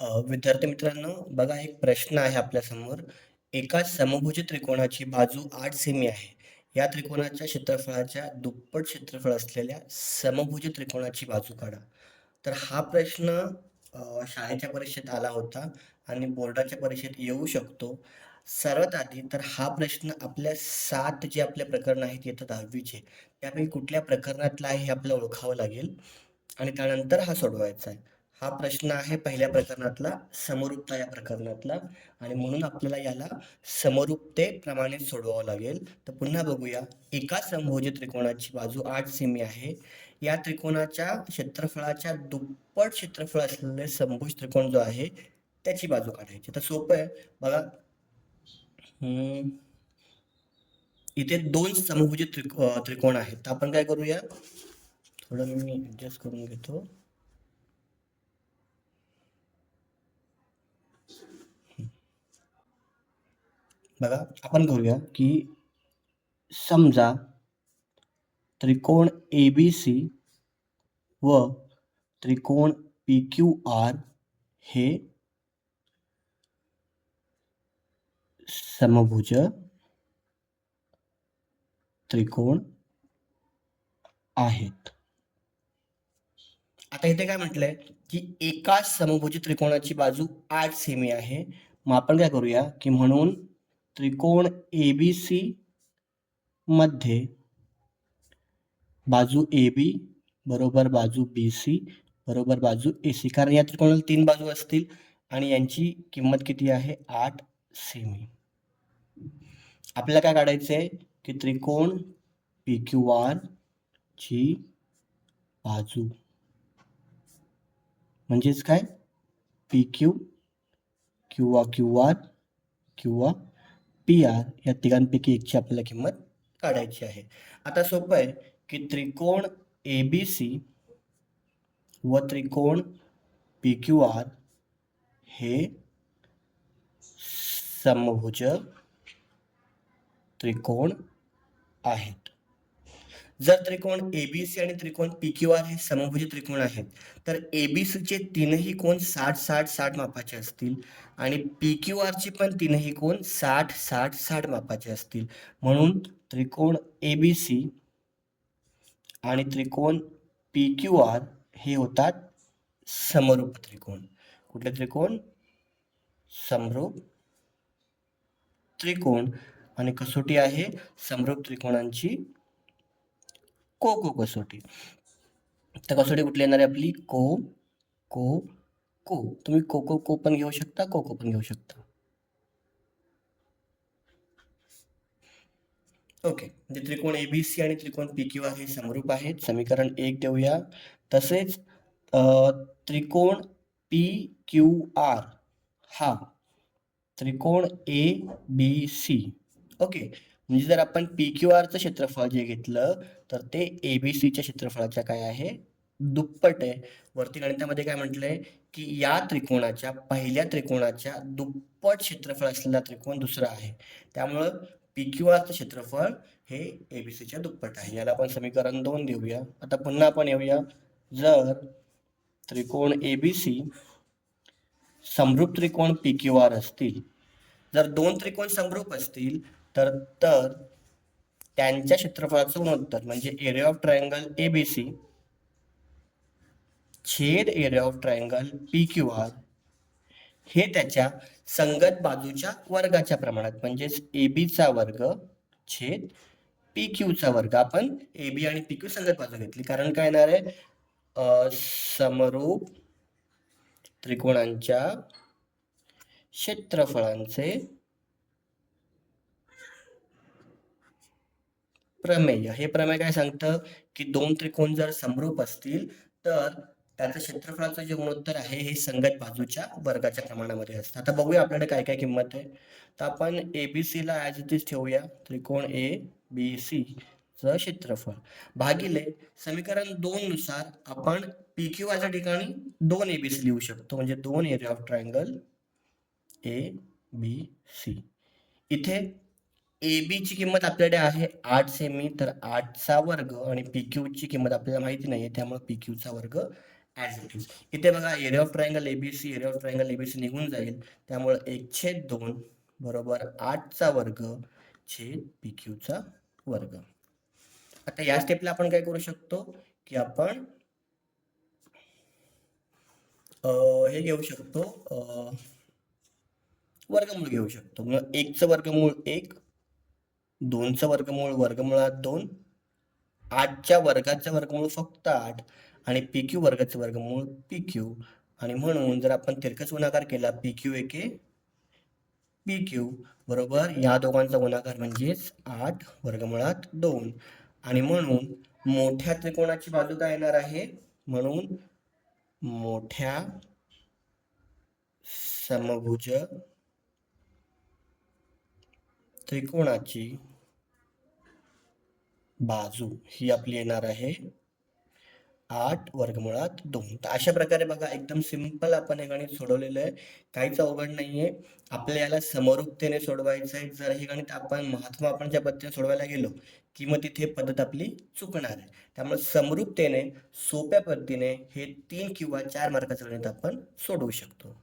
विद्यार्थी मित्रांनो, बघा एक प्रश्न आहे आपल्यासमोर. एका समभुज त्रिकोणाची बाजू 8 सेमी आहे. या त्रिकोणाच्या क्षेत्रफळाच्या दुप्पट क्षेत्रफळ असलेल्या समभुज त्रिकोणाची बाजू काढा. तर हा प्रश्न शाळेच्या परीक्षेत आला होता आणि बोर्डाच्या परीक्षेत येऊ शकतो. सर्वात आधी तर हा प्रश्न आपल्या 7 जे आपले प्रकरण आहेत इयत्ता 10वीचे, त्यापैकी कुठल्या प्रकरणातला आहे हे आपल्याला ओळखावं लागेल आणि त्यानंतर हा सोडवायचा आहे. हा प्रश्न आहे पहिल्या प्रकरणातला, समरूपता या प्रकरणातला आणि म्हणून आपल्याला याला समरूपतेप्रमाणे सोडवावं लागेल. तर पुन्हा बघूया. एका समभुज त्रिकोणाची बाजू 8 सेमी आहे. या त्रिकोणाच्या क्षेत्रफळाच्या दुप्पट क्षेत्रफळ असलेले समभुज त्रिकोण जो आहे त्याची बाजू काढायची. तर सोपं आहे बघा. इथे दोन समभुज त्रिकोण आहेत. तर आपण काय करूया, थोडं मी ऍडजस्ट करून घेतो. बघा आपण करूया की समजा त्रिकोण ABC व त्रिकोण PQR हे समभुज त्रिकोण आहेत. आता इथे काय म्हटलंय की एका समभुज त्रिकोणाची बाजू 8 सेमी आहे. मग आपण काय करूया की म्हणून त्रिकोण ABC मध्ये बाजू AB बरोबर बाजू BC बरोबर बाजू AC, कारण या त्रिकोणाला 3 बाजू असतील आणि यांची किंमत किती आहे 8 सेमी. आपल्याला काय काढायचंय की त्रिकोण PQR ची बाजू म्हणजेच काय PQ किंवा QR किंवा PR या तिघांपैकी एकची आपल्याला किंमत काढायची आहे. आता सोपं आहे की त्रिकोण ABC व त्रिकोण PQR हे समभुज त्रिकोण आहेत. जर त्रिकोण ABC आणि त्रिकोण PQR हे समभुज त्रिकोण आहेत, तर ABC चे तीनही कोन 60-60-60 मापाचे असतील आणि PQR चे पण तीनही कोन 60-60-60 मापाचे असतील. म्हणून त्रिकोण ABC आणि त्रिकोण PQR हे होतात समरूप त्रिकोण. कुठले त्रिकोण? समरूप त्रिकोण. आणि कसोटी आहे समरूप त्रिकोणांची को कसोटी. तर कसोटी कुठली येणार आहे आपली? को तुम्ही को पण घेऊ शकता, को पण घेऊ शकता. ओके, म्हणजे त्रिकोण ABC आणि त्रिकोण PQR हे समरूप आहेत. समीकरण 1 देऊया. तसेच त्रिकोण PQR हा त्रिकोण ABC. ओके, म्हणजे जर आपण PQRचं क्षेत्रफळ जे घेतलं तर ते ABCच्या क्षेत्रफळाच्या काय आहे? दुप्पट आहे. वरती गणितामध्ये काय म्हटलंय की या त्रिकोणाच्या पहिल्या त्रिकोणाच्या दुप्पट क्षेत्रफळ असलेला त्रिकोण दुसरा आहे. त्यामुळं PQRचं क्षेत्रफळ हे ABCच्या दुप्पट आहे. याला आपण समीकरण 2 देऊया. आता पुन्हा आपण येऊया. जर त्रिकोण ABC समरूप त्रिकोण PQR असतील, जर दोन त्रिकोण समरूप असतील तर त्यांच्या क्षेत्रफळाचं गुणोत्तर म्हणजे एरिया ऑफ ट्रायंगल ABC छेद एरिया ऑफ ट्रायंगल PQR हे त्याच्या संगत बाजूच्या वर्गाच्या प्रमाणात, म्हणजेच AB चा वर्ग छेद PQ चा वर्ग. आपण AB आणि PQ संगत बाजू घेतली कारण काय येणार आहे? समरूप त्रिकोणांच्या क्षेत्रफळांचे प्रमेय. हे प्रमेय काय सांगतं की दोन त्रिकोण जर समरूप असतील तर त्याचं क्षेत्रफळाचं जे गुणोत्तर आहे हे संगत बाजूच्या वर्गाच्या प्रमाणामध्ये असतं. आता बघूया आपल्याकडे काय काय किंमत आहे. तर आपण ABC ला ॲज इट इज ठेवूया. त्रिकोण ABC चं क्षेत्रफळ भागिले समीकरण 2 नुसार आपण PQR च्या ठिकाणी 2 ABC लिहू शकतो, म्हणजे 2 एरिया ऑफ ट्रायंगल ABC. इथे AB ची किंमत आपल्याकडे आहे 8 सेमी, तर 8 चा वर्ग आणि PQ ची किंमत आपल्याला माहिती नाहीये, त्यामुळे PQ चा वर्ग ॲज इट इज. इथे बघा area of triangle ABC, area of triangle ABC निघून जाईल. त्यामुळे 1/2 बरोबर 8चा वर्ग छेद PQचा वर्ग. आता या स्टेपला आपण काय करू शकतो, की आपण हे घेऊ शकतो, वर्गमूळ घेऊ शकतो. मग 1चं वर्गमूळ 1, 2चं वर्गमूळ वर्गमुळात 2, 8च्या वर्गाचं वर्गमूळ फक्त 8 आणि PQ वर्गाचं वर्गमूळ PQ. आणि म्हणून जर आपण तिरकस गुणाकार केला PQ एके PQ बरोबर या दोघांचा गुणाकार म्हणजेच 8 वर्गमुळात 2. आणि म्हणून मोठ्या त्रिकोणाची बाजू काय येणार आहे, म्हणून मोठ्या समभुज त्रिकोणाची बाजू ही आपली येणार आहे 8 वर्गमुळात 2. तर अशा प्रकारे बघा एकदम सिंपल आपण हे गणित सोडवलेलं आहे. काहीच अवघड नाहीये. आपल्याला याला समरूपतेने सोडवायचं आहे. जर हे गणित आपण महात्मापणच्या पद्धतीने सोडवायला गेलो की मग तिथे पद्धत आपली चुकणार आहे. त्यामुळे समरूपतेने सोप्या पद्धतीने हे 3 किंवा 4 मार्काचं गणित आपण सोडवू शकतो.